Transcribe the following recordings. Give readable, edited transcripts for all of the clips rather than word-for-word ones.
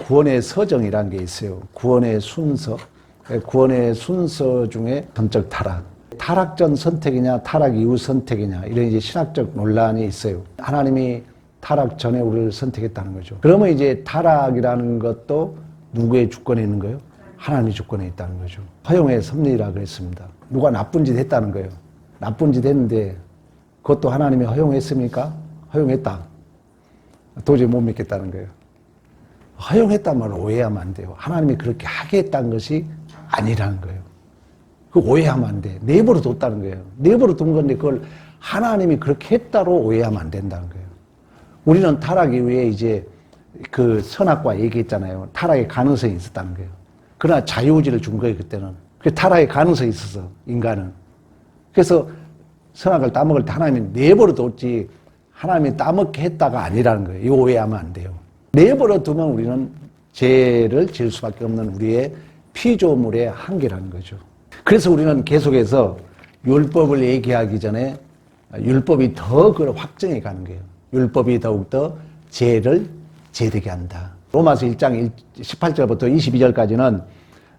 구원의 서정이라는 게 있어요. 구원의 순서. 구원의 순서 중에 전적 타락. 타락 전 선택이냐, 타락 이후 선택이냐, 이런 이제 신학적 논란이 있어요. 하나님이 타락 전에 우리를 선택했다는 거죠. 그러면 이제 타락이라는 것도 누구의 주권에 있는 거예요? 하나님의 주권에 있다는 거죠. 허용의 섭리라 그랬습니다. 누가 나쁜 짓 했다는 거예요. 나쁜 짓 했는데 그것도 하나님이 허용했습니까? 허용했다. 도저히 못 믿겠다는 거예요. 허용했단 말을 오해하면 안 돼요. 하나님이 그렇게 하게 했다는 것이 아니라는 거예요. 그 오해하면 안 돼. 내버려 뒀다는 거예요. 내버려 둔 건데 그걸 하나님이 그렇게 했다로 오해하면 안 된다는 거예요. 우리는 타락 이후에 이제 그 선악과 얘기했잖아요. 타락의 가능성이 있었다는 거예요. 그러나 자유의지를 준 거예요, 그때는. 그 타락의 가능성이 있어서, 인간은. 그래서 선악을 따먹을 때 하나님이 내버려 뒀지 하나님이 따먹게 했다가 아니라는 거예요. 이 오해하면 안 돼요. 내버려 두면 우리는 죄를 지을 수밖에 없는 우리의 피조물의 한계라는 거죠. 그래서 우리는 계속해서 율법을 얘기하기 전에 율법이 더 그걸 확정해 가는 거예요. 율법이 더욱더 죄를 제되게 한다. 로마서 1장 18절부터 22절까지는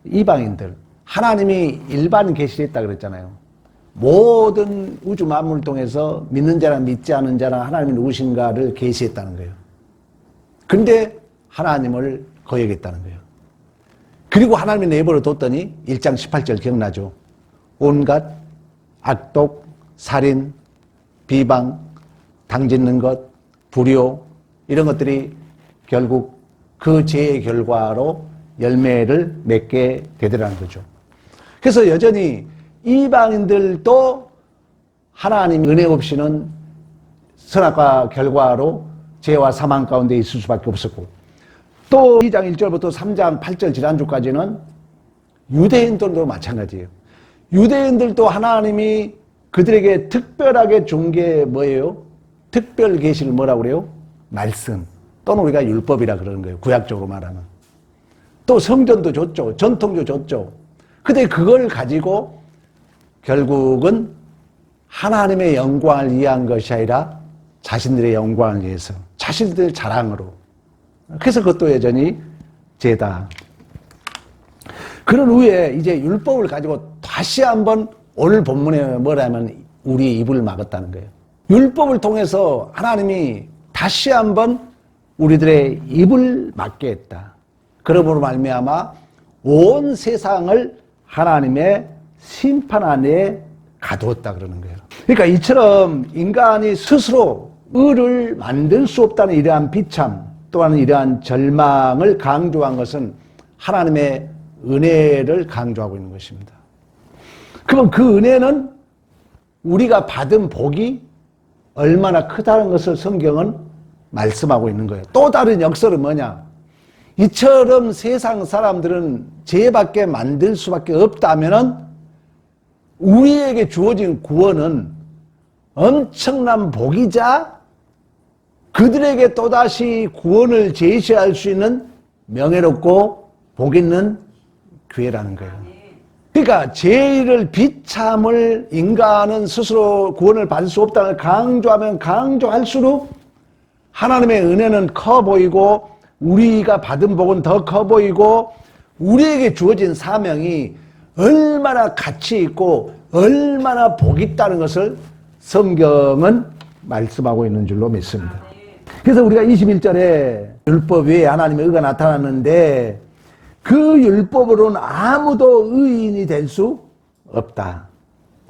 이방인들, 하나님이 일반 계시를 했다 그랬잖아요. 모든 우주 만물을 통해서 믿는 자나 믿지 않는 자나 하나님이 누구신가를 계시했다는 거예요. 근데 하나님을 거역했다는 거예요. 그리고 하나님이 내버려 뒀더니 1장 18절 기억나죠? 온갖 악독, 살인, 비방, 당짓는 것, 불효 이런 것들이 결국 그 죄의 결과로 열매를 맺게 되더라는 거죠. 그래서 여전히 이방인들도 하나님 은혜 없이는 선악과 결과로 죄와 사망 가운데 있을 수밖에 없었고, 또 2장 1절부터 3장 8절 지난주까지는 유대인들도 마찬가지예요. 유대인들도 하나님이 그들에게 특별하게 준 게 뭐예요? 특별 계시를 뭐라고 그래요? 말씀. 또는 우리가 율법이라 그러는 거예요. 구약적으로 말하면. 또 성전도 줬죠. 전통도 줬죠. 근데 그걸 가지고 결국은 하나님의 영광을 위한 것이 아니라 자신들의 영광을 위해서, 자신들의 자랑으로. 그래서 그것도 여전히 죄다. 그런 후에 이제 율법을 가지고 다시 한번 오늘 본문에 뭐라면 우리 입을 막았다는 거예요. 율법을 통해서 하나님이 다시 한번 우리들의 입을 막게 했다. 그러므로 말미암아 온 세상을 하나님의 심판 안에 가두었다 그러는 거예요. 그러니까 이처럼 인간이 스스로 의를 만들 수 없다는 이러한 비참 또한 이러한 절망을 강조한 것은 하나님의 은혜를 강조하고 있는 것입니다. 그러면 그 은혜는 우리가 받은 복이 얼마나 크다는 것을 성경은 말씀하고 있는 거예요. 또 다른 역설은 뭐냐? 이처럼 세상 사람들은 죄밖에 만들 수밖에 없다면은 우리에게 주어진 구원은 엄청난 복이자 그들에게 또다시 구원을 제시할 수 있는 명예롭고 복 있는 기회라는 거예요. 그러니까 죄를 비참을 인간은 스스로 구원을 받을 수 없다는 걸 강조하면 강조할수록 하나님의 은혜는 커 보이고 우리가 받은 복은 더 커 보이고 우리에게 주어진 사명이 얼마나 가치 있고 얼마나 복 있다는 것을 성경은 말씀하고 있는 줄로 믿습니다. 그래서 우리가 21절에 율법 외에 하나님의 의가 나타났는데 그 율법으로는 아무도 의인이 될 수 없다.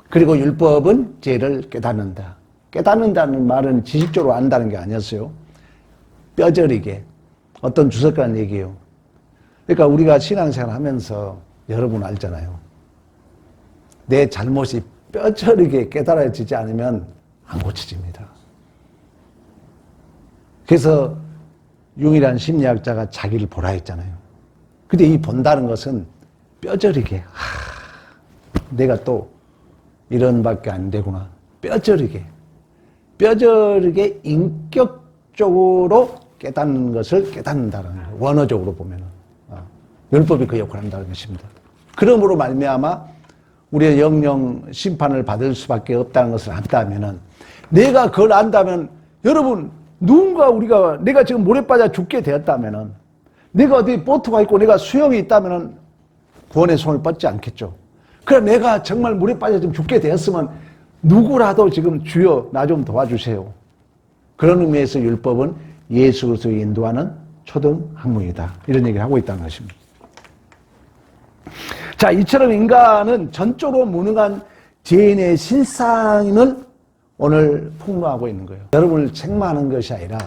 그리고 율법은 죄를 깨닫는다. 깨닫는다는 말은 지식적으로 안다는 게 아니었어요. 뼈저리게. 어떤 주석가는 얘기해요. 그러니까 우리가 신앙생활 하면서 여러분 알잖아요. 내 잘못이 뼈저리게 깨달아지지 않으면 안 고쳐집니다. 그래서 융이라는 심리학자가 자기를 보라 했잖아요. 근데 이 본다는 것은 뼈저리게 내가 또 이런 밖에 안 되구나. 뼈저리게 인격적으로 깨닫는 것을 깨닫는다는 거예요. 원어적으로 보면은 율법이 그 역할을 한다는 것입니다. 그러므로 말미암아 우리의 영영 심판을 받을 수밖에 없다는 것을 안다면은, 내가 그걸 안다면, 여러분 누군가 내가 지금 물에 빠져 죽게 되었다면은 내가 어디 보트가 있고 내가 수영이 있다면 구원의 손을 뻗지 않겠죠. 그래 내가 정말 물에 빠져 좀 죽게 되었으면 누구라도 지금 주여 나 좀 도와주세요. 그런 의미에서 율법은 예수 그리스도를 인도하는 초등 학문이다. 이런 얘기를 하고 있다는 것입니다. 자, 이처럼 인간은 전적으로 무능한 죄인의 실상을 오늘 폭로하고 있는 거예요. 여러분을 책망하는 것이 아니라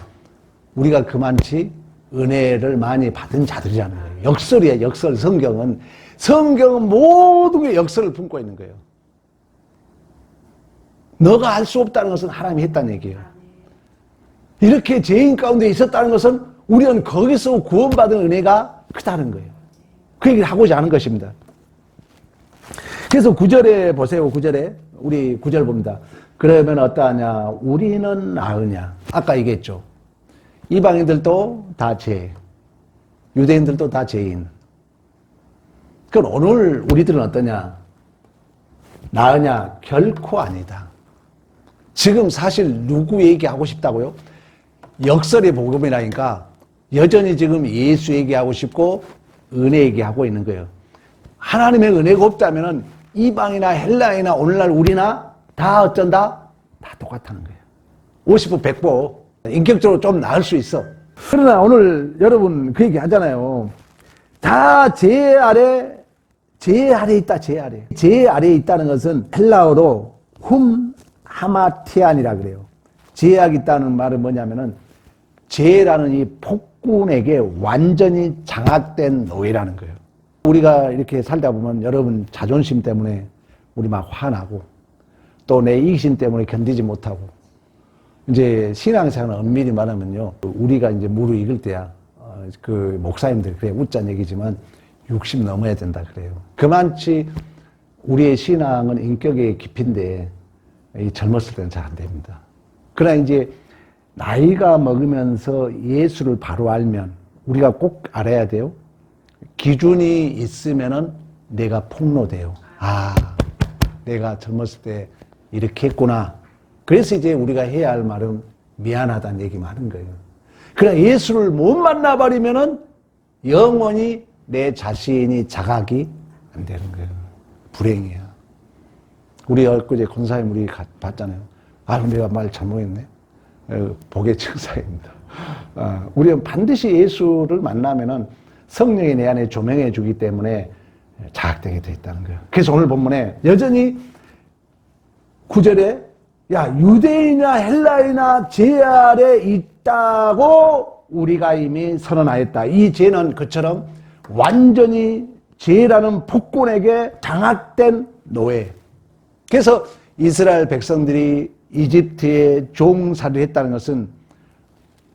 우리가 그만치 은혜를 많이 받은 자들이라는 거예요. 역설이에요. 역설. 성경은 모든 게 역설을 품고 있는 거예요. 너가 할 수 없다는 것은 하나님이 했다는 얘기예요. 이렇게 죄인 가운데 있었다는 것은 우리는 거기서 구원받은 은혜가 크다는 거예요. 그 얘기를 하고자 하는 것입니다. 그래서 9절에 보세요. 9절에 우리 9절 봅니다. 그러면 어떠하냐? 우리는 나으냐? 아까 얘기했죠. 이방인들도 다 죄, 유대인들도 다 죄인. 그럼 오늘 우리들은 어떠냐? 나으냐? 결코 아니다. 지금 사실 누구 얘기하고 싶다고요? 역설의 복음이라니까 여전히 지금 예수 얘기하고 싶고 은혜 얘기하고 있는 거예요. 하나님의 은혜가 없다면 이방이나 헬라이나 오늘날 우리나 다 어쩐다? 다 똑같다는 거예요. 50보 100보 인격적으로 좀 나을 수 있어. 그러나 오늘 여러분 그 얘기 하잖아요. 다 죄 아래 있다. 죄 아래에 있다는 것은 헬라어로 하마티안이라 그래요. 죄악이 있다는 말은 뭐냐면은 죄라는 이 폭군에게 완전히 장악된 노예라는 거예요. 우리가 이렇게 살다 보면 여러분 자존심 때문에 우리 막 화나고 또 내 이기심 때문에 견디지 못하고 이제 신앙생활은 엄밀히 말하면요. 우리가 이제 무르익을 때야 그 목사님들 그래 웃자는 얘기지만 60 넘어야 된다 그래요. 그만치 우리의 신앙은 인격의 깊이인데 이 젊었을 때는 잘 안 됩니다. 그러나 이제 나이가 먹으면서 예수를 바로 알면 우리가 꼭 알아야 돼요. 기준이 있으면은 내가 폭로돼요. 아, 내가 젊었을 때 이렇게 했구나. 그래서 이제 우리가 해야 할 말은 미안하다는 얘기만 하는 거예요. 그러나 예수를 못 만나버리면은 영원히 내 자신이 자각이 안 되는 거예요. 불행이야. 우리 엊그제 권사님 우리 봤잖아요. 아, 내가 말 잘못했네. 복의 청사입니다. 우리는 반드시 예수를 만나면은 성령이 내 안에 조명해 주기 때문에 자각되게 돼 있다는 거예요. 그래서 오늘 본문에 여전히 9절에 야, 유대인이나 헬라이나 죄 아래 있다고 우리가 이미 선언하였다. 이 죄는 그처럼 완전히 죄라는 폭군에게 장악된 노예. 그래서 이스라엘 백성들이 이집트에 종살이를 했다는 것은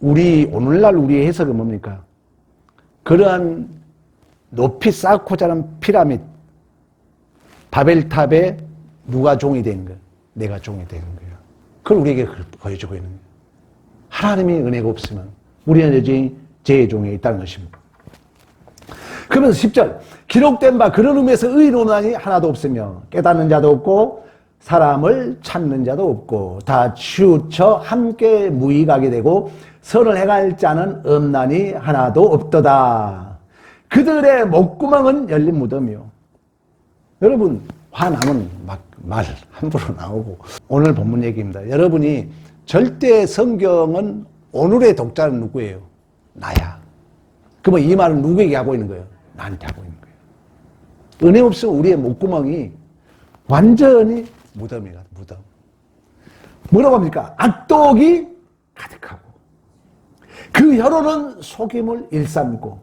오늘날 우리의 해석은 뭡니까? 그러한 높이 쌓고 자란 피라밋, 바벨탑에 누가 종이 되는 거예요? 내가 종이 되는 거예요. 그걸 우리에게 보여주고 있는 거예요. 하나님의 은혜가 없으면 우리는 여전히 죄의 종에 있다는 것입니다. 그러면서 10절 기록된 바 그런 의미에서 의로나니 하나도 없으며 깨닫는 자도 없고 사람을 찾는 자도 없고 다 치우쳐 함께 무익하게 되고 선을 행할 자는 없나니 하나도 없도다. 그들의 목구멍은 열린 무덤이요. 여러분 화나면 막 말 함부로 나오고 오늘 본문 얘기입니다. 여러분이 절대 성경은 오늘의 독자는 누구예요? 나야. 그러면 이 말은 누구에게 하고 있는 거예요? 나한테 하고 있는 거예요. 은혜 없으면 우리의 목구멍이 완전히 무덤이다. 무덤. 뭐라고 합니까? 악독이 가득하고 그 혀로는 속임을 일삼고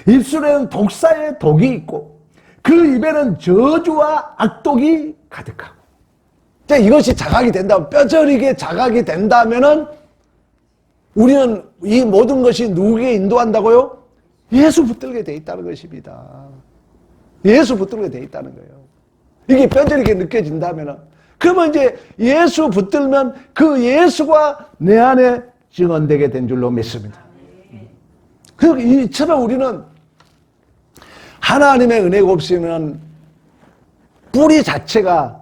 입술에는 독사의 독이 있고 그 입에는 저주와 악독이 가득하고. 자, 이것이 자각이 된다면 뼈저리게 자각이 된다면은 우리는 이 모든 것이 누구에게 인도한다고요? 예수 붙들게 돼 있다는 것입니다. 예수 붙들게 돼 있다는 거예요. 이게 뼈저리게 느껴진다면은 그러면 이제 예수 붙들면 그 예수가 내 안에 증언되게 된 줄로 믿습니다. 그 이처럼 우리는 하나님의 은혜가 없으면 뿌리 자체가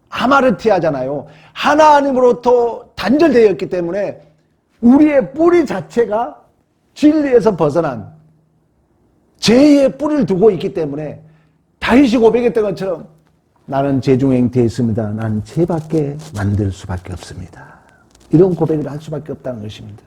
하마르티하잖아요. 하나님으로부터 단절되어 있기 때문에 우리의 뿌리 자체가 진리에서 벗어난 죄의 뿌리를 두고 있기 때문에 다윗이 고백했던 것처럼 나는 죄 중에 잉태했습니다. 나는 죄밖에 만들 수밖에 없습니다. 이런 고백을 할 수밖에 없다는 것입니다.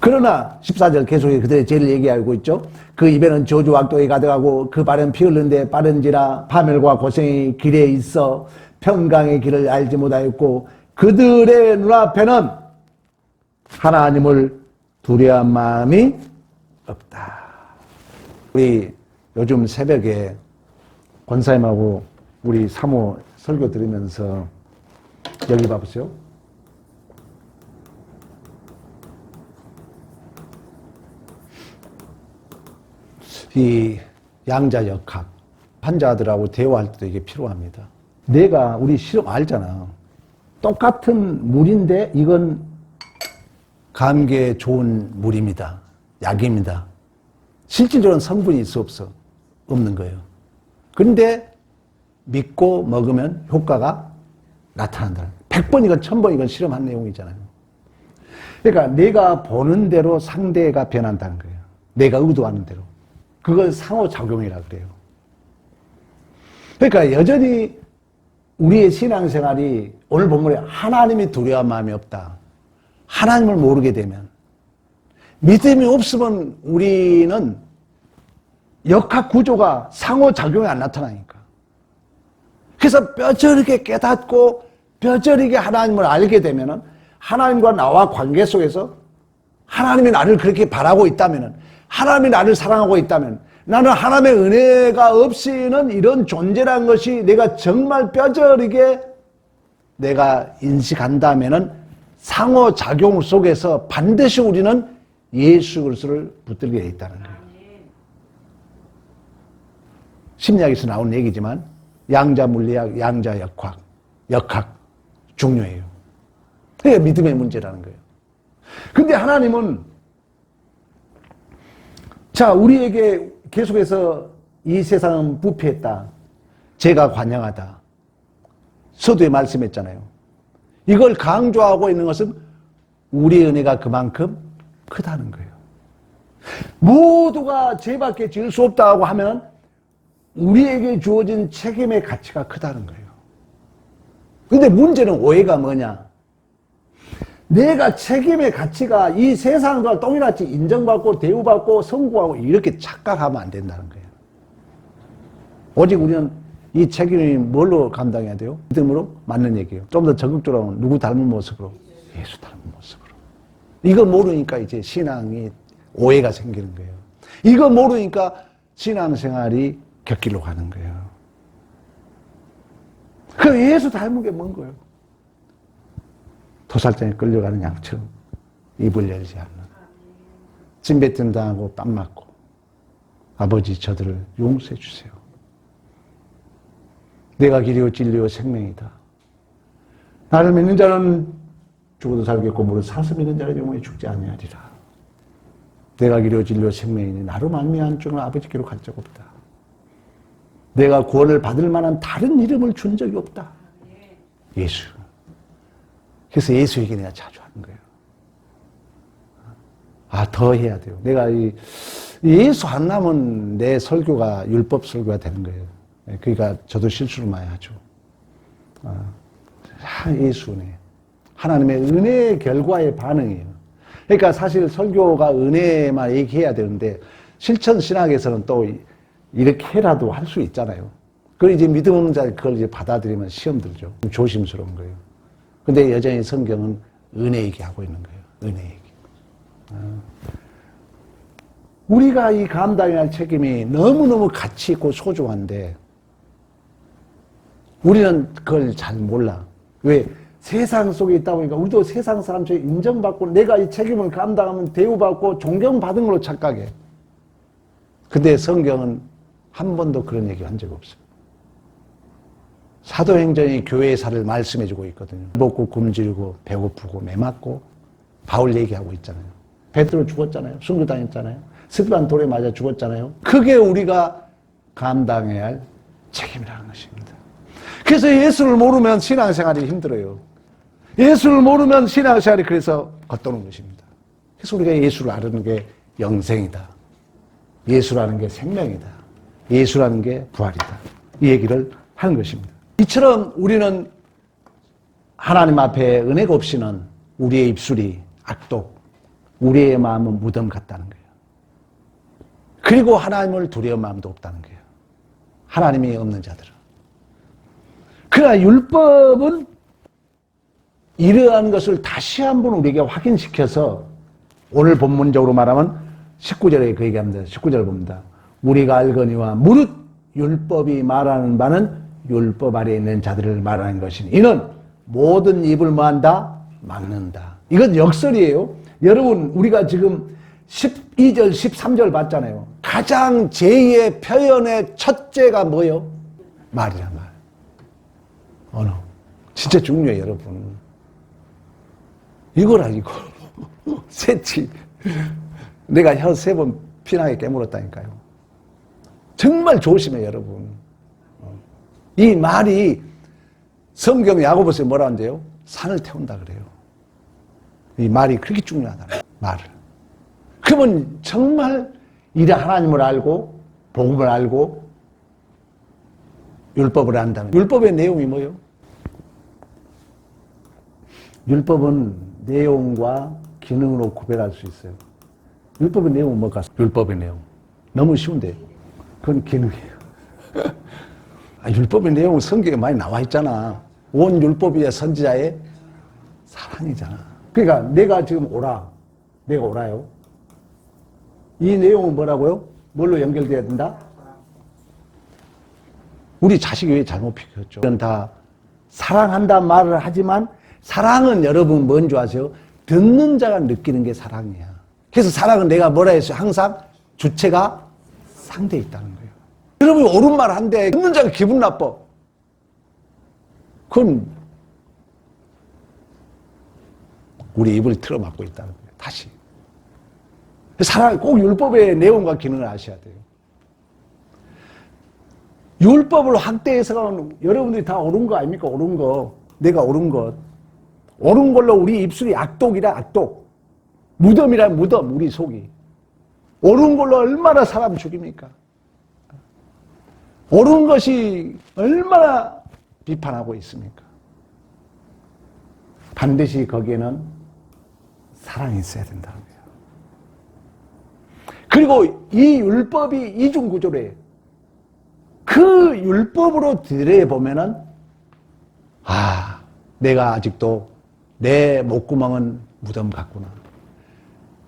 그러나 14절 계속해 그들의 죄를 얘기하고 있죠. 그 입에는 저주와 악독이 가득하고 그 발은 피 흘는데 빠른지라 파멸과 고생이 길에 있어 평강의 길을 알지 못하였고 그들의 눈앞에는 하나님을 두려워한 마음이 없다. 우리 요즘 새벽에 권사님하고 우리 사모 설교 들으면서 여기 봐보세요. 이 양자역학, 환자들하고 대화할 때도 이게 필요합니다. 내가 우리 실험 알잖아. 똑같은 물인데 이건 감기에 좋은 물입니다. 약입니다. 실질적으로는 성분이 있어 없어? 없는 거예요. 그런데 믿고 먹으면 효과가 나타난다. 100번이건 1000번이건 실험한 내용이잖아요. 그러니까 내가 보는 대로 상대가 변한다는 거예요. 내가 의도하는 대로. 그걸 상호작용이라고 그래요. 그러니까 여전히 우리의 신앙생활이 오늘 본문에 하나님이 두려워한 마음이 없다. 하나님을 모르게 되면 믿음이 없으면 우리는 역학 구조가 상호작용이 안 나타나니까. 그래서 뼈저리게 깨닫고 뼈저리게 하나님을 알게 되면 하나님과 나와 관계 속에서 하나님이 나를 그렇게 바라고 있다면, 하나님이 나를 사랑하고 있다면, 나는 하나님의 은혜가 없이는 이런 존재라는 것이 내가 정말 뼈저리게 내가 인식한다면 상호작용 속에서 반드시 우리는 예수 그리스도를 붙들게 돼 있다는 거예요. 심리학에서 나온 얘기지만 양자 물리학, 양자 역학 중요해요. 그게 믿음의 문제라는 거예요. 근데 하나님은 자, 우리에게 계속해서 이 세상은 부패했다. 죄가 관영하다. 서두에 말씀했잖아요. 이걸 강조하고 있는 것은 우리의 은혜가 그만큼 크다는 거예요. 모두가 죄밖에 지을 수 없다고 하면 우리에게 주어진 책임의 가치가 크다는 거예요. 근데 문제는 오해가 뭐냐? 내가 책임의 가치가 이 세상과 동일하게 인정받고 대우받고 성공하고 이렇게 착각하면 안 된다는 거예요. 오직 우리는 이 책임이 뭘로 감당해야 돼요? 믿음으로 맞는 얘기예요. 좀 더 적극적으로 하면 누구 닮은 모습으로? 예수 닮은 모습으로. 이거 모르니까 이제 신앙이 오해가 생기는 거예요. 이거 모르니까 신앙생활이 곁길로 가는 거예요. 그 예수 닮은 게 뭔 거예요? 도살장에 끌려가는 양처럼 입을 열지 않는, 찜뱉음 당하고 뺨 맞고, 아버지 저들을 용서해 주세요. 내가 길이요 진리요 생명이다. 나를 믿는 자는 죽어도 살겠고 무릇 사서 믿는 자는 영원히 죽지 아니하리라. 내가 길이요 진리요 생명이니 나로 말미암아 주는 아버지께로 갈 적 없다. 내가 구원을 받을 만한 다른 이름을 준 적이 없다. 예수. 그래서 예수 얘기 내가 자주 하는 거예요. 더 해야 돼요. 내가 예수 안 나면 내 설교가 율법 설교가 되는 거예요. 그러니까 저도 실수를 많이 하죠. 예수 은혜. 하나님의 은혜의 결과의 반응이에요. 그러니까 사실 설교가 은혜만 얘기해야 되는데 실천 신학에서는 또 이렇게 해라도 할 수 있잖아요. 그걸 이제 믿음 없는 자들 그걸 이제 받아들이면 시험 들죠. 조심스러운 거예요. 근데 여전히 성경은 은혜 얘기하고 있는 거예요. 은혜 얘기. 우리가 이 감당해야 할 책임이 너무너무 가치 있고 소중한데 우리는 그걸 잘 몰라. 왜? 세상 속에 있다 보니까 우리도 세상 사람처럼 인정받고 내가 이 책임을 감당하면 대우받고 존경받은 걸로 착각해. 근데 성경은 한 번도 그런 얘기 한 적 없어요. 사도행전이 교회사를 말씀해주고 있거든요. 먹고 굶주리고 배고프고 매맞고 바울 얘기하고 있잖아요. 베드로 죽었잖아요. 순교당했잖아요. 스데반 돌에 맞아 죽었잖아요. 그게 우리가 감당해야 할 책임이라는 것입니다. 그래서 예수를 모르면 신앙생활이 힘들어요. 예수를 모르면 신앙생활이 그래서 겉도는 것입니다. 그래서 우리가 예수를 아는 게 영생이다. 예수라는 게 생명이다. 예수라는 게 부활이다. 이 얘기를 하는 것입니다. 이처럼 우리는 하나님 앞에 은혜가 없이는 우리의 입술이 악독, 우리의 마음은 무덤 같다는 거예요. 그리고 하나님을 두려운 마음도 없다는 거예요. 하나님이 없는 자들은. 그러나 율법은 이러한 것을 다시 한번 우리에게 확인시켜서 오늘 본문적으로 말하면 19절에 그 얘기합니다. 19절을 봅니다. 우리가 알거니와 무릇 율법이 말하는 바는 율법 아래에 있는 자들을 말하는 것이니 이는 모든 입을 뭐한다? 막는다. 이건 역설이에요. 여러분 우리가 지금 12절 13절 봤잖아요. 가장 제2의 표현의 첫째가 뭐예요? 말이란 말. 언어. 진짜 중요해요 여러분. 이거라 이거. 새치. 내가 혀 3번 피나게 깨물었다니까요. 정말 조심해 여러분. 이 말이 성경 야고보서에 뭐라 하는데요? 산을 태운다 그래요. 이 말이 그렇게 중요하다. 말을. 그러면 정말 이래 하나님을 알고 복음을 알고 율법을 안다는 율법의 내용이 뭐예요? 율법은 내용과 기능으로 구별할 수 있어요. 율법의 내용은 뭐가? 율법의 내용. 너무 쉬운데. 그건 기능이에요. 율법의 내용은 성경에 많이 나와 있잖아. 온 율법이야 선지자의 사랑이잖아. 그러니까 내가 지금 오라. 내가 오라요. 이 내용은 뭐라고요? 뭘로 연결돼야 된다? 우리 자식이 왜 잘못 피켰죠? 이건 다 사랑한다 말을 하지만 사랑은 여러분 뭔지 아세요? 듣는 자가 느끼는 게 사랑이야. 그래서 사랑은 내가 뭐라 했어요? 항상 주체가 상대에 있다는 거예요. 여러분이 옳은 말 한데 듣는 자가 기분 나빠. 그건 우리 입을 틀어막고 있다는 거예요. 다시. 사랑, 꼭 율법의 내용과 기능을 아셔야 돼요. 율법을 확대해서는 여러분들이 다 옳은 거 아닙니까? 옳은 거. 내가 옳은 것. 옳은 걸로 우리 입술이 악독이라 악독. 무덤이라 무덤, 우리 속이. 옳은 걸로 얼마나 사람 죽입니까? 옳은 것이 얼마나 비판하고 있습니까? 반드시 거기에는 사랑이 있어야 된다는 거예요. 그리고 이 율법이 이중구조래요. 그 율법으로 들여보면은, 내가 아직도 내 목구멍은 무덤 같구나.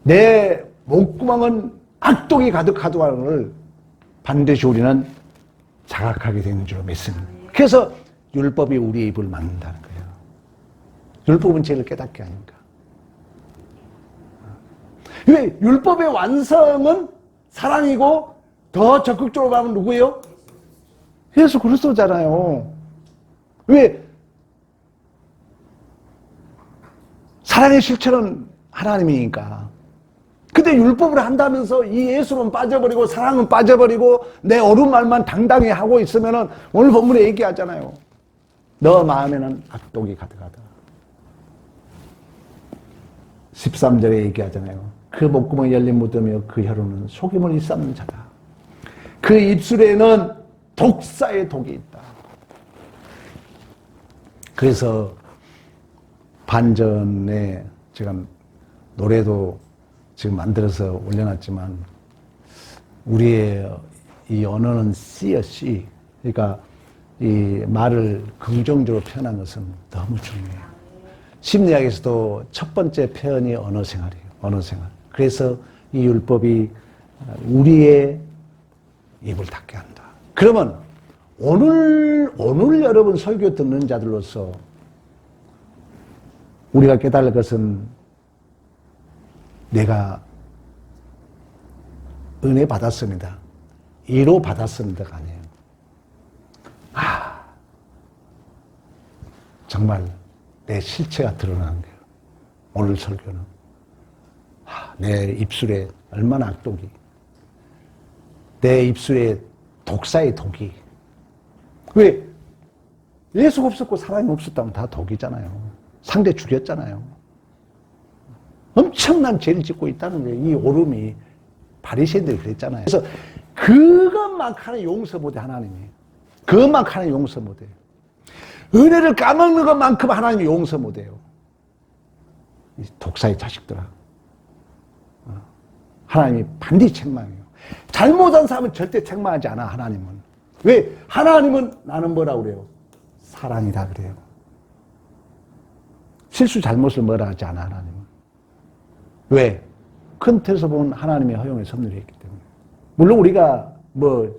내 목구멍은 악독이 가득하다는 걸 반드시 우리는 자각하게 되는 줄 믿습니다. 그래서 율법이 우리 입을 막는다는 거예요. 율법은 죄를 깨닫게 하니까. 왜? 율법의 완성은 사랑이고 더 적극적으로 가면 누구예요? 예수 그리스도잖아요. 왜? 사랑의 실체는 하나님이니까. 근데 율법을 한다면서 이 예수는 빠져버리고 사랑은 빠져버리고 내 옳은 말만 당당히 하고 있으면은 오늘 본문에 얘기하잖아요. 너 마음에는 악독이 가득하다. 13절에 얘기하잖아요. 그 목구멍이 열린 무덤이요 그 혀로는 속임을 일삼는 자다. 그 입술에는 독사의 독이 있다. 그래서 반전에 제가 노래도 지금 만들어서 올려놨지만 우리의 이 언어는 C야 C. 그러니까 이 말을 긍정적으로 표현한 것은 너무 중요해요. 심리학에서도 첫 번째 표현이 언어생활이에요. 언어생활. 그래서 이 율법이 우리의 입을 닫게 한다. 그러면 오늘 여러분 설교 듣는 자들로서 우리가 깨달을 것은 내가 은혜 받았습니다. 이로 받았습니다가 아니에요. 정말 내 실체가 드러나는 거예요. 오늘 설교는. 내 입술에 얼마나 악독이. 내 입술에 독사의 독이. 왜? 예수가 없었고 사람이 없었다면 다 독이잖아요. 상대 죽였잖아요. 엄청난 죄를 짓고 있다는 거예요. 이 오름이. 바리새인들이 그랬잖아요. 그래서 그것만큼은 용서 못해, 하나님이. 그것만큼은 용서 못해요. 은혜를 까먹는 것만큼 하나님이 용서 못해요. 이 독사의 자식들아. 하나님이 반드시 책망해요. 잘못한 사람은 절대 책망하지 않아, 하나님은. 왜? 하나님은 나는 뭐라고 그래요? 사랑이다 그래요. 실수 잘못을 뭐라 하지 않아, 하나님은. 왜? 큰 틀에서 보면 하나님의 허용의 섭리를 했기 때문에. 물론 우리가 뭐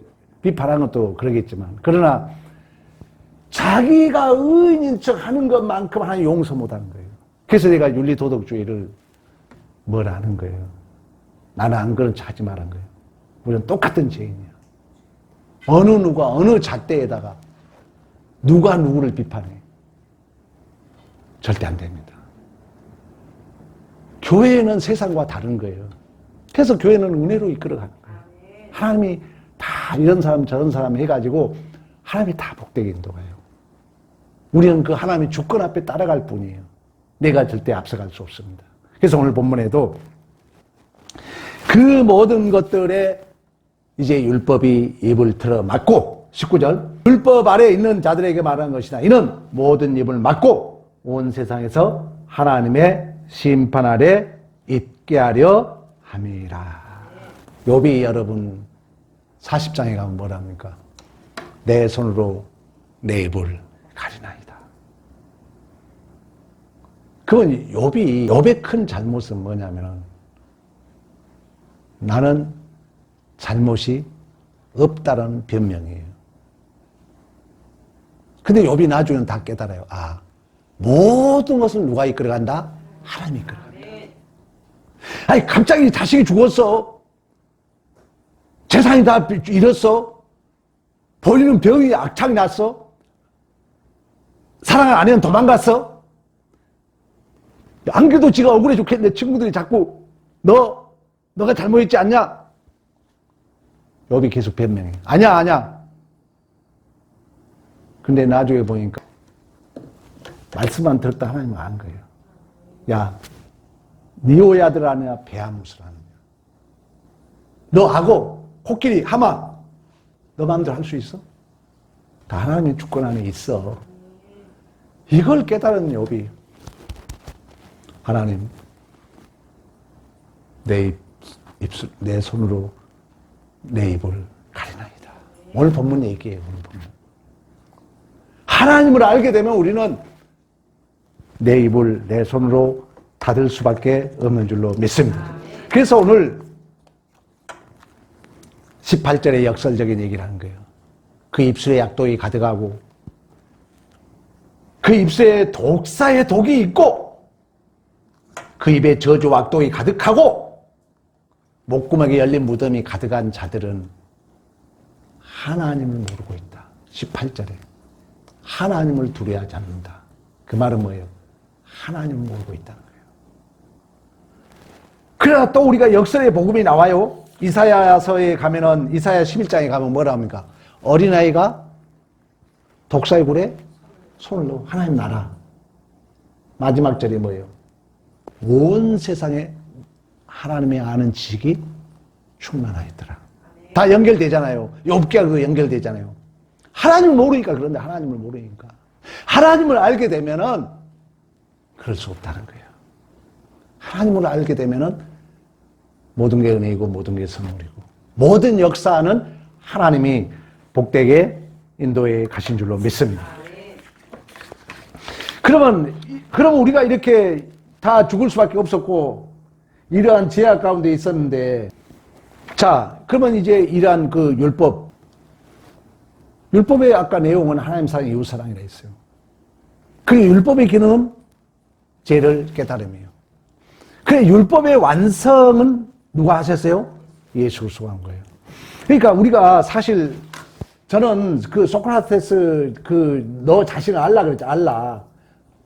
비판하는 것도 그러겠지만, 그러나 자기가 의인인 척 하는 것만큼 하나님 용서 못 하는 거예요. 그래서 내가 윤리도덕주의를 뭐라 하는 거예요. 나는 안 그런 척 하지 말한 거예요. 우리는 똑같은 죄인이야. 어느 누가 어느 잣대에다가 누가 누구를 비판해. 절대 안 됩니다. 교회는 세상과 다른 거예요. 그래서 교회는 은혜로 이끌어가는 거예요. 하나님이 다 이런 사람 저런 사람 해가지고 하나님이 다 복되게 인도가요. 우리는 그 하나님의 주권 앞에 따라갈 뿐이에요. 내가 절대 앞서갈 수 없습니다. 그래서 오늘 본문에도 그 모든 것들에 이제 율법이 입을 틀어 막고 19절 율법 아래 있는 자들에게 말하는 것이나 이는 모든 입을 막고 온 세상에서 하나님의 심판 아래 있게 하려 함이라. 욥이 여러분 40장에 가면 뭐랍니까? 내 손으로 내 입을 가리나이다. 그건 욥의 큰 잘못은 뭐냐면 나는 잘못이 없다라는 변명이에요. 근데 욥이 나중에는 다 깨달아요. 아, 모든 것을 누가 이끌어간다? 하나님이 이끌어간다. 아니 갑자기 자식이 죽었어. 재산이 다 잃었어. 본인은 병이 악창이 났어. 사랑을 안 해는 도망갔어. 안 그래도 지가 억울해 죽겠는데 친구들이 자꾸 너가 잘못했지 않냐? 욥이 계속 변명해. 아니야. 근데 나중에 보니까 말씀만 들었다 하나님은 안 거예요. 야, 니오 아들 아니야 베아무스를 하느냐. 너하고 코끼리 하마 너 마음대로 할 수 있어? 다 하나님의 주권 안에 있어. 이걸 깨달은 욥이 하나님 내 손으로 내 입을 가리나이다. 오늘 본문 얘기예요. 오늘 본문. 하나님을 알게 되면 우리는 내 입을 내 손으로 닫을 수밖에 없는 줄로 믿습니다. 그래서 오늘 18절에 역설적인 얘기를 하는 거예요. 그 입술에 약독이 가득하고 그 입술에 독사의 독이 있고 그 입에 저주와 악독이 가득하고 목구멍에 열린 무덤이 가득한 자들은 하나님을 모르고 있다. 18절에 하나님을 두려워하지 않는다. 그 말은 뭐예요? 하나님을 모르고 있다는 거예요. 그러나 또 우리가 역설의 복음이 나와요. 이사야서에 가면은 이사야 11장에 가면 뭐라 합니까? 어린아이가 독사의 굴에 손을 넣어 하나님 나라. 마지막 절이 뭐예요? 온 세상에 하나님의 아는 지식이 충만하였더라. 다 연결되잖아요. 욥기가 그거 연결되잖아요. 하나님을 모르니까 그런데 하나님을 모르니까. 하나님을 알게 되면은 그럴 수 없다는 거예요. 하나님을 알게 되면은 모든 게 은혜이고 모든 게 선물이고 모든 역사는 하나님이 복되게 인도해 가신 줄로 믿습니다. 그러면 우리가 이렇게 다 죽을 수밖에 없었고 이러한 제약 가운데 있었는데 자 그러면 이제 이러한 그 율법의 아까 내용은 하나님 사랑 이웃 사랑이라 했어요. 그리고 율법의 기능은 죄를 깨달음이에요. 그래 율법의 완성은 누가 하셨어요? 예수 그리스도가 한 거예요. 그러니까 우리가 사실 저는 그 소크라테스 너 자신을 알라 그랬죠.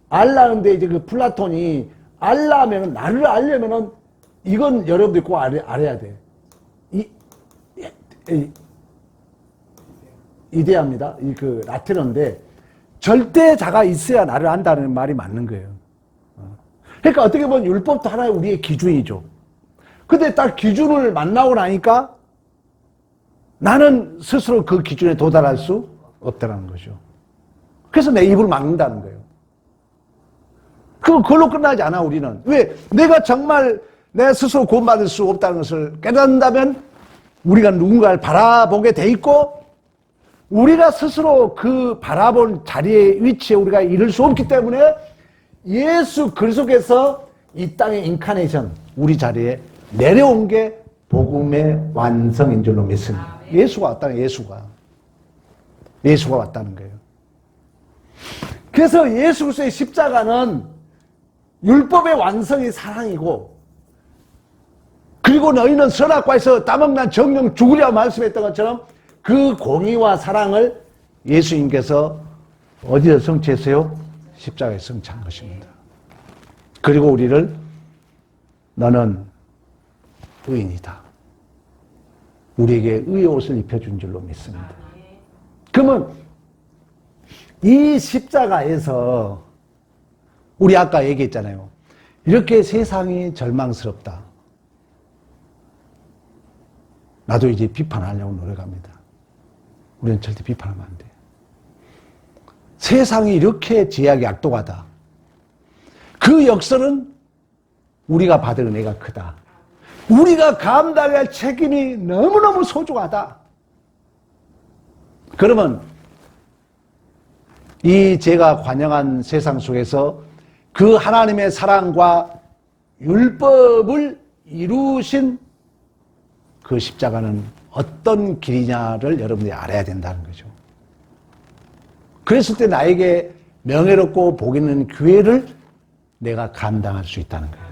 알라는데 이제 그 플라톤이 알라면 나를 알려면은 이건 여러분들이 꼭 알아야 돼. 이데아입니다. 그 라틴어인데 절대자가 있어야 나를 안다는 말이 맞는 거예요. 그러니까 어떻게 보면 율법도 하나의 우리의 기준이죠. 근데 딱 기준을 만나고 나니까 나는 스스로 그 기준에 도달할 수 없다는 거죠. 그래서 내 입을 막는다는 거예요. 그걸로 끝나지 않아, 우리는. 왜? 내가 정말 내 스스로 구원받을 수 없다는 것을 깨닫는다면 우리가 누군가를 바라보게 돼 있고, 우리가 스스로 그 바라본 자리에, 위치에 우리가 이룰 수 없기 때문에 예수 그리스도께서 이 땅의 인카네이션, 우리 자리에 내려온 게 복음의 완성인 줄로 믿습니다. 예수가 왔다는, 예수가 왔다는 거예요. 그래서 예수 그리스도의 십자가는 율법의 완성이 사랑이고, 그리고 너희는 선악과에서 따먹난 정령 죽으려 말씀했던 것처럼 그 공의와 사랑을 예수님께서 어디서 성취했어요? 십자가에 성취한 것입니다. 그리고 우리를 너는 의인이다, 우리에게 의의 옷을 입혀준 줄로 믿습니다. 그러면 이 십자가에서 우리 아까 얘기했잖아요. 이렇게 세상이 절망스럽다. 나도 이제 비판하려고 노력합니다. 우리는 절대 비판하면 안 돼. 세상이 이렇게 제약이 악독하다. 그 역설은 우리가 받을 은혜가 크다. 우리가 감당해야 할 책임이 너무너무 소중하다. 그러면 이 제가 관영한 세상 속에서 그 하나님의 사랑과 율법을 이루신 그 십자가는 어떤 길이냐를 여러분들이 알아야 된다는 거죠. 그랬을 때 나에게 명예롭고 복 있는 교회를 내가 감당할 수 있다는 거예요.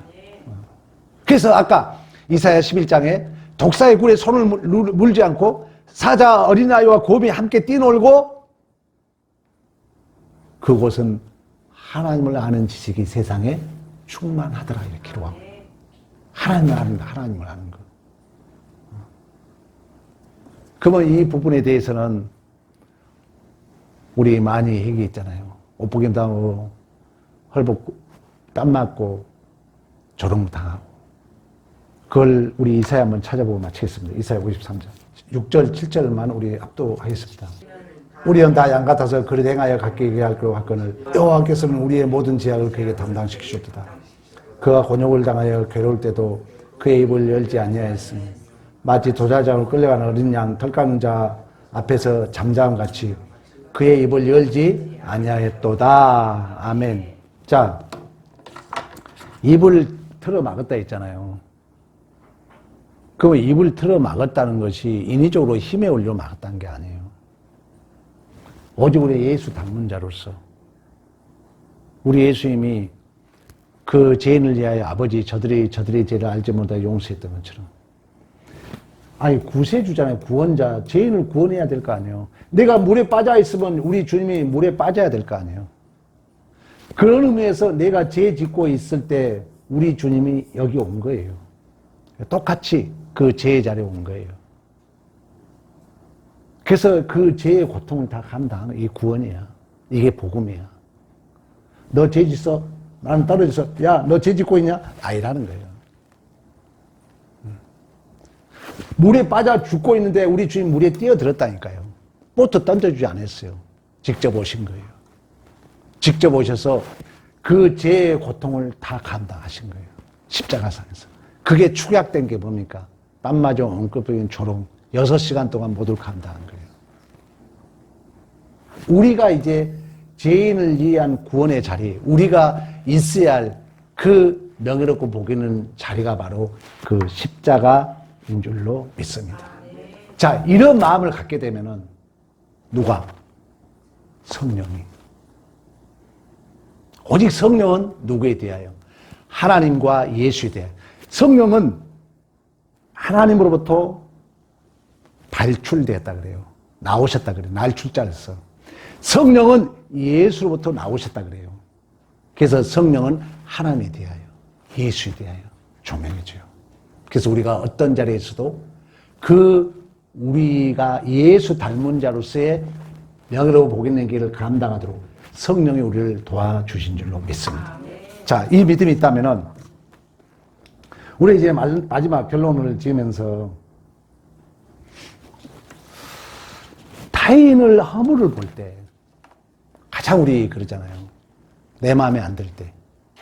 그래서 아까 이사야 11장에 독사의 굴에 손을 물지 않고 사자 어린아이와 곰이 함께 뛰놀고 그곳은 하나님을 아는 지식이 세상에 충만하더라, 이렇게 기록하고. 하나님을 아는 거, 하나님을 아는 거. 그러면 이 부분에 대해서는 우리 많이 얘기했잖아요. 옷벗김 당하고 헐벗고 땀 맞고 조롱 당하고. 그걸 우리 이사야 한번 찾아보고 마치겠습니다. 이사야 53장 6절 7절만 우리 압도하겠습니다. 우리는 다 양 같아서 그릇 행하여 각기 얘기할 것 같거늘 여호와께서는 우리의 모든 죄악을 그에게 담당시키셨도다. 그가 곤욕을 당하여 괴로울 때도 그의 입을 열지 아니하였으니 마치 도자장으로 끌려가는 어린 양 털 깎는 자 앞에서 잠잠같이 그의 입을 열지 아니하였도다. 아멘. 자, 입을 틀어 막았다 했잖아요. 그럼 입을 틀어 막았다는 것이 인위적으로 힘에 올려 막았다는 게 아니에요. 오직 우리 예수 닮은 자로서 우리 예수님이 그 죄인을 위하여 아버지 저들의 죄를 알지 못하게 용서했던 것처럼, 아니 구세주잖아요. 구원자, 죄인을 구원해야 될 거 아니에요. 내가 물에 빠져 있으면 우리 주님이 물에 빠져야 될 거 아니에요. 그런 의미에서 내가 죄 짓고 있을 때 우리 주님이 여기 온 거예요. 똑같이 그 죄의 자리에 온 거예요. 그래서 그 죄의 고통을 다 감당하는 게 구원이야. 이게 복음이야. 너 죄 짓어? 나는 떨어져서, 야, 너 죄 짓고 있냐? 아니라는 거예요. 물에 빠져 죽고 있는데 우리 주님 물에 뛰어들었다니까요. 보트 던져주지 않았어요. 직접 오신 거예요. 직접 오셔서 그 죄의 고통을 다 감당하신 거예요. 십자가상에서. 그게 축약된 게 뭡니까? 땀마저 엉급적인 조롱. 6시간 동안 모두를 감당한 거예요. 우리가 이제 죄인을 위한 구원의 자리, 우리가 있어야 할 그 명예롭고 복 있는 자리가 바로 그 십자가인 줄로 믿습니다. 자, 이런 마음을 갖게 되면은 누가? 성령이. 오직 성령은 누구에 대하여? 하나님과 예수에 대하여. 성령은 하나님으로부터 발출되었다 그래요. 나오셨다 그래요. 날출자를 써. 성령은 예수로부터 나오셨다 그래요. 그래서 성령은 하나님에 대하여, 예수에 대하여 조명해줘요. 그래서 우리가 어떤 자리에서도 그 우리가 예수 닮은 자로서의 명예로워 복 있는 길을 감당하도록 성령이 우리를 도와주신 줄로 믿습니다. 자, 이 믿음이 있다면은 우리 이제 마지막 결론을 지으면서 타인을 허물을 볼 때 가장 우리 그러잖아요. 내 마음에 안 들 때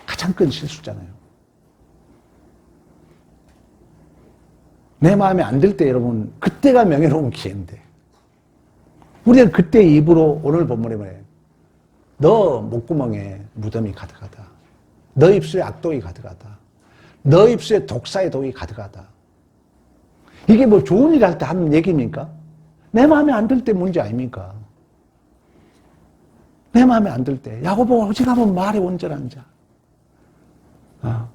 가장 큰 실수잖아요. 내 마음에 안 들 때 여러분 그때가 명예로운 기회인데 우리는 그때 입으로 오늘 본문에 뭐예요? 너 목구멍에 무덤이 가득하다. 너 입술에 악독이 가득하다. 너 입술에 독사의 독이 가득하다. 이게 뭐 좋은 일 할 때 하는 얘기입니까? 내 마음에 안 들 때 문제 아닙니까? 내 마음에 안 들 때. 야고보가 오직하면 말에 온전한 자.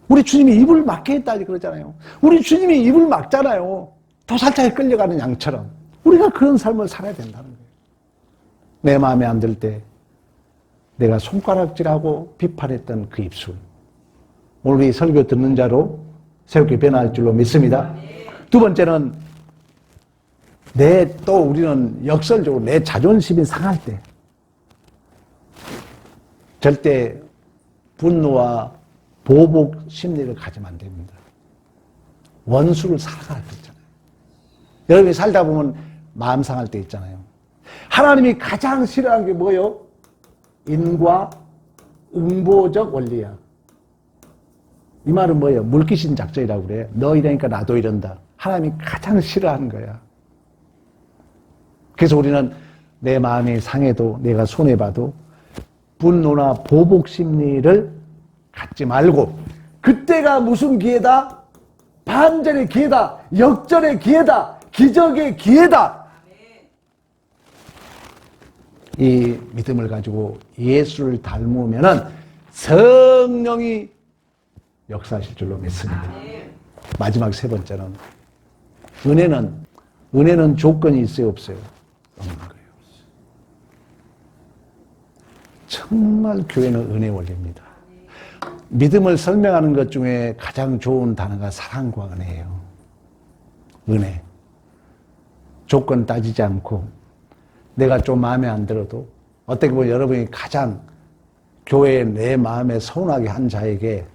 우리 주님이 입을 막게 했다 그러잖아요. 우리 주님이 입을 막잖아요. 도살자에 끌려가는 양처럼. 우리가 그런 삶을 살아야 된다는 거예요. 내 마음에 안 들 때 내가 손가락질하고 비판했던 그 입술. 오늘 이 설교 듣는 자로 새롭게 변화할 줄로 믿습니다. 두 번째는 또 우리는 역설적으로 내 자존심이 상할 때 절대 분노와 보복 심리를 가지면 안 됩니다. 원수를 살아갈 때 있잖아요. 여러분이 살다 보면 마음 상할 때 있잖아요. 하나님이 가장 싫어하는 게 뭐예요? 인과 응보적 원리야. 이 말은 뭐예요? 물귀신 작전이라고 그래. 너 이러니까 나도 이런다. 하나님이 가장 싫어하는 거야. 그래서 우리는 내 마음이 상해도 내가 손해봐도 분노나 보복 심리를 갖지 말고 그때가 무슨 기회다? 반전의 기회다. 역전의 기회다. 기적의 기회다. 이 믿음을 가지고 예수를 닮으면은 성령이 역사하실 줄로 믿습니다. 마지막 세 번째는 은혜는 조건이 있어요, 없어요? 없는 거예요. 정말 교회는 은혜 원리입니다. 믿음을 설명하는 것 중에 가장 좋은 단어가 사랑과 은혜예요. 은혜. 조건 따지지 않고 내가 좀 마음에 안 들어도 어떻게 보면 여러분이 가장 교회에 내 마음에 서운하게 한 자에게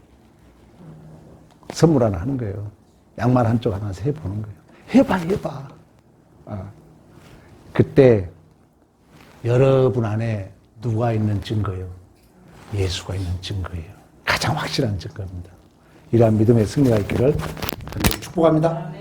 선물 하나 하는 거예요. 양말 한쪽 하나 해보는 거예요. 해봐. 그때 여러분 안에 누가 있는 증거예요? 예수가 있는 증거예요. 가장 확실한 증거입니다. 이러한 믿음의 승리가 있기를 축복합니다.